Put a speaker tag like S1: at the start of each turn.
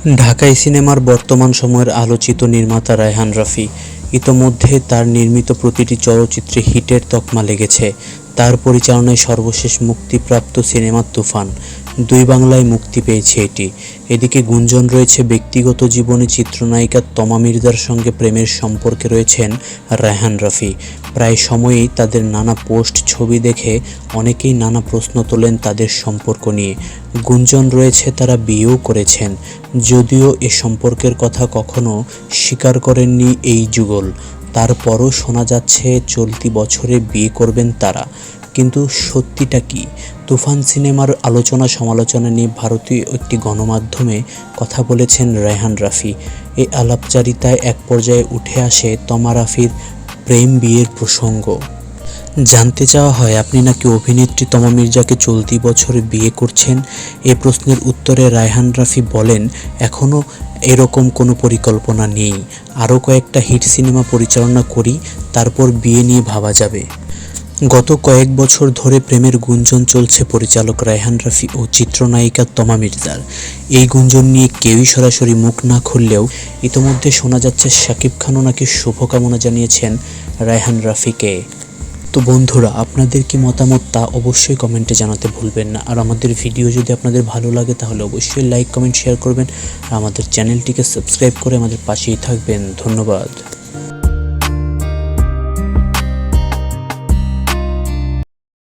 S1: ঢাকাই সিনেমার বর্তমান সময়ের আলোচিত নির্মাতা রায়হান রাফি। ইতোমধ্যে তার নির্মিত প্রতিটি চলচ্চিত্রে হিটের তকমা লেগেছে। তার পরিচালনায় সর্বশেষ মুক্তিপ্রাপ্ত সিনেমা তুফান ২ বাংলায় মুক্তি পেয়েছে এটি। এদিকে গুঞ্জন রয়েছে ব্যক্তিগত জীবনে চিত্রনায়িকা তমা মির্জার সঙ্গে প্রেমের সম্পর্কে রয়েছেন রায়হান রাফি। প্রায় সময়েই তাদের নানা পোস্ট ছবি দেখে অনেকেই নানা প্রশ্ন তোলেন তাদের সম্পর্ক নিয়ে। গুঞ্জন রয়েছে তারা বিয়েও করেছেন, যদিও এ সম্পর্কের কথা কখনো স্বীকার করেননি এই যুগল। তারপরও শোনা যাচ্ছে চলতি বছরে বিয়ে করবেন তারা। কিন্তু সত্যিটা কী? তুফান সিনেমার আলোচনা সমালোচনা নিয়ে ভারতীয় একটি গণমাধ্যমে কথা বলেছেন রায়হান রাফি। এই আলাপচারিতায় এক পর্যায়ে উঠে আসে তমা রাফির প্রেম বিয়ের প্রসঙ্গ। জানতে চাওয়া হয়, আপনি নাকি অভিনেত্রী তমা মির্জাকে চলতি বছরে বিয়ে করছেন। এ প্রশ্নের উত্তরে রায়হান রাফি বলেন, এখনও এরকম কোনো পরিকল্পনা নেই। আরও কয়েকটা হিট সিনেমা পরিচালনা করি, তারপর বিয়ে নিয়ে ভাবা যাবে। গত কয়েক বছর ধরে প্রেমের গুঞ্জন চলছে পরিচালক রায়হান রাফি ও চিত্রনায়িকা তমা মির্জার। এই গুঞ্জন নিয়ে কেউই সরাসরি মুখ না খুললেও ইতোমধ্যে শোনা যাচ্ছে শাকিব খানও নাকি শুভকামনা জানিয়েছেন রায়হান রাফিকে। তো বন্ধুরা, আপনাদের কি মতামত তা অবশ্যই কমেন্টে জানাতে ভুলবেন না। আর আমাদের ভিডিও যদি আপনাদের ভালো লাগে তাহলে অবশ্যই লাইক, কমেন্ট, শেয়ার করবেন। আর আমাদের চ্যানেলটিকে সাবস্ক্রাইব করে আমাদের পাশেই থাকবেন। ধন্যবাদ।